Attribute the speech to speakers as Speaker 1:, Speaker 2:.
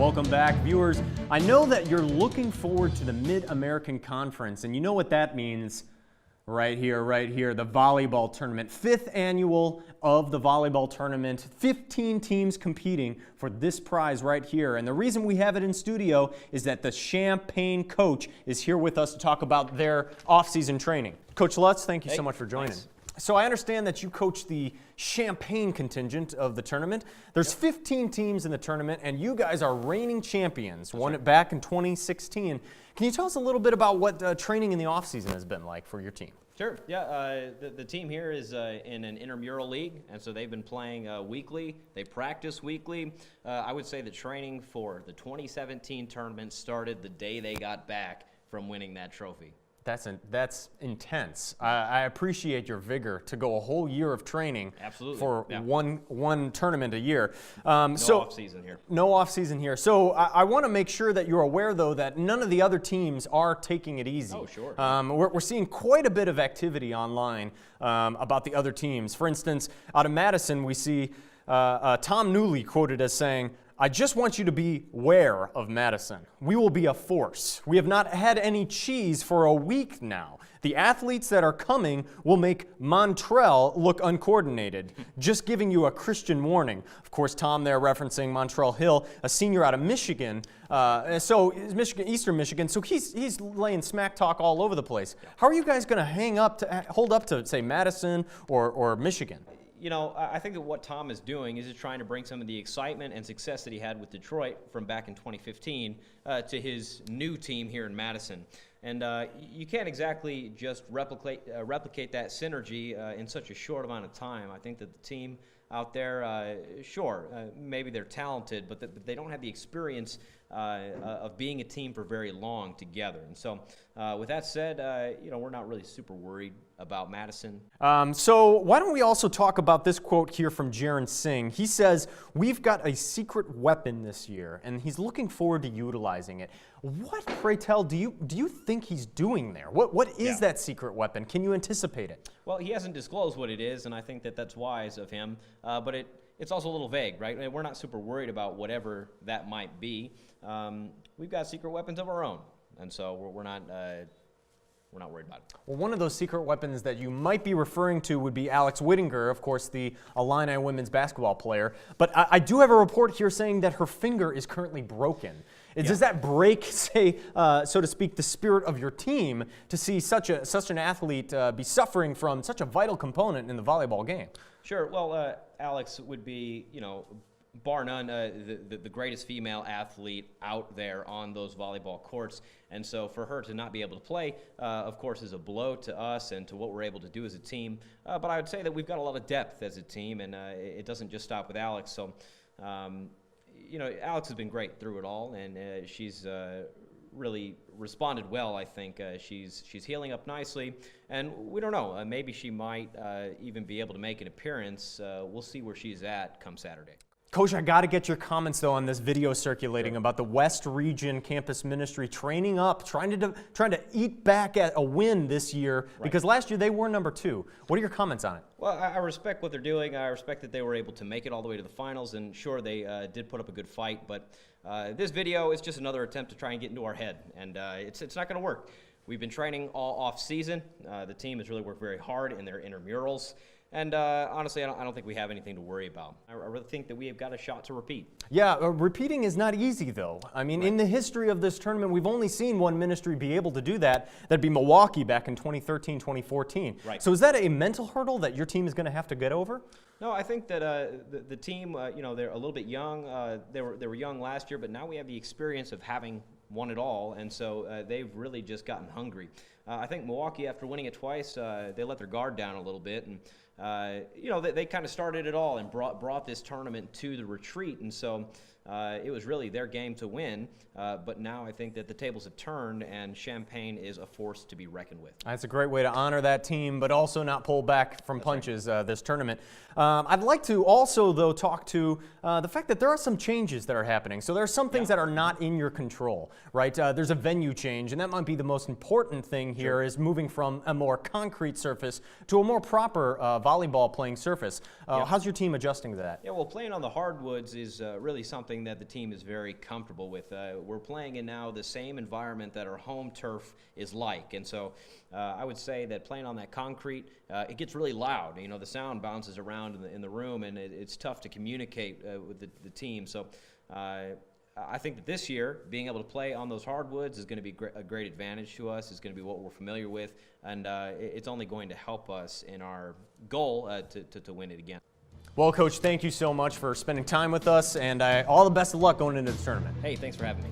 Speaker 1: Welcome back, viewers. I know that you're looking forward to the Mid-American Conference, and you know what that means right here, the volleyball tournament. 5th annual of the volleyball tournament, 15 teams competing for this prize right here. And the reason we have it in studio is that the Champaign coach is here with us to talk about their off-season training. Coach Lutz, thank you so much for joining.
Speaker 2: Thanks.
Speaker 1: So I understand that you coach the Champaign contingent of the tournament. There's 15 teams in the tournament, and you guys are reigning champions. Won it back in 2016. Can you tell us a little bit about what training in the offseason has been like for your team?
Speaker 2: Sure. Yeah. The team here is in an intramural league, and so they've been playing weekly. They practice weekly. I would say the training for the 2017 tournament started the day they got back from winning that trophy.
Speaker 1: That's intense. I appreciate your vigor to go a whole year of training for one tournament a year.
Speaker 2: No off-season here.
Speaker 1: No off-season here. So I want to make sure that you're aware, though, that none of the other teams are taking it easy.
Speaker 2: Oh, sure.
Speaker 1: We're seeing quite a bit of activity online about the other teams. For instance, out of Madison, we see Tom Newley quoted as saying, "I just want you to be aware of Madison. We will be a force. We have not had any cheese for a week now. The athletes that are coming will make Montreal look uncoordinated. Just giving you a Christian warning." Of course, Tom there referencing Montreal Hill, a senior out of Michigan. Eastern Michigan. So he's laying smack talk all over the place. How are you guys going to hold up to, say, Madison or Michigan?
Speaker 2: You know, I think that what Tom is doing is trying to bring some of the excitement and success that he had with Detroit from back in 2015 to his new team here in Madison. And you can't exactly just replicate that synergy in such a short amount of time. I think that the team out there, maybe they're talented, but they don't have the experience of being a team for very long together. And so with that said, we're not really super worried about Madison.
Speaker 1: So why don't we also talk about this quote here from Jaron Singh. He says, "We've got a secret weapon this year, and he's looking forward to utilizing it." What, pray tell, do you think he's doing there? What is that secret weapon? Can you anticipate it?
Speaker 2: Well, he hasn't disclosed what it is, and I think that that's wise of him. But it's also a little vague, right? I mean, we're not super worried about whatever that might be. We've got secret weapons of our own, and so we're not worried about it.
Speaker 1: Well, one of those secret weapons that you might be referring to would be Alex Whittinger, of course, the Illini women's basketball player. But I do have a report here saying that her finger is currently broken. Does that break, say, so to speak, the spirit of your team to see such an athlete be suffering from such a vital component in the volleyball game?
Speaker 2: Sure. Well, Alex would be, bar none, the greatest female athlete out there on those volleyball courts. And so for her to not be able to play, of course, is a blow to us and to what we're able to do as a team. But I would say that we've got a lot of depth as a team, and it doesn't just stop with Alex. So, Alex has been great through it all, and she's really responded well, I think. She's healing up nicely, and we don't know. Maybe she might even be able to make an appearance. We'll see where she's at come Saturday.
Speaker 1: Coach, I got to get your comments, though, on this video circulating about the West Region Campus Ministry training up, trying to eat back at a win this year, because last year they were number 2. What are your comments on it?
Speaker 2: Well, I respect what they're doing. I respect that they were able to make it all the way to the finals, and sure, they did put up a good fight, but this video is just another attempt to try and get into our head, and it's not going to work. We've been training all off season. The team has really worked very hard in their intramurals. And honestly, I don't think we have anything to worry about. I really think that we have got a shot to repeat.
Speaker 1: Yeah, repeating is not easy, though. I mean, in the history of this tournament, we've only seen one ministry be able to do that. That'd be Milwaukee back in 2013, 2014.
Speaker 2: Right.
Speaker 1: So is that a mental hurdle that your team is going to have to get over?
Speaker 2: No, I think that the team, they're a little bit young. They were young last year, but now we have the experience of having won it all, and so they've really just gotten hungry. I think Milwaukee, after winning it twice, they let their guard down a little bit, and they kind of started it all and brought this tournament to the retreat, and so it was really their game to win. But now I think that the tables have turned, and Champaign is a force to be reckoned with.
Speaker 1: That's a great way to honor that team, but also not pull back from punches this tournament. I'd like to also, though, talk to the fact that there are some changes that are happening. So there are some things that are not in your control, right? There's a venue change, and that might be the most important thing here, is moving from a more concrete surface to a more proper volleyball playing surface. How's your team adjusting to that?
Speaker 2: Yeah, well, playing on the hardwoods is really something something that the team is very comfortable with. We're playing in now the same environment that our home turf is like, and so I would say that playing on that concrete, it gets really loud. You know, the sound bounces around in the room, and it's tough to communicate with the team. So I think that this year, being able to play on those hardwoods is going to be a great advantage to us. It's going to be what we're familiar with, and it's only going to help us in our goal to win it again.
Speaker 1: Well, Coach, thank you so much for spending time with us, and all the best of luck going into the tournament.
Speaker 2: Hey, thanks for having me.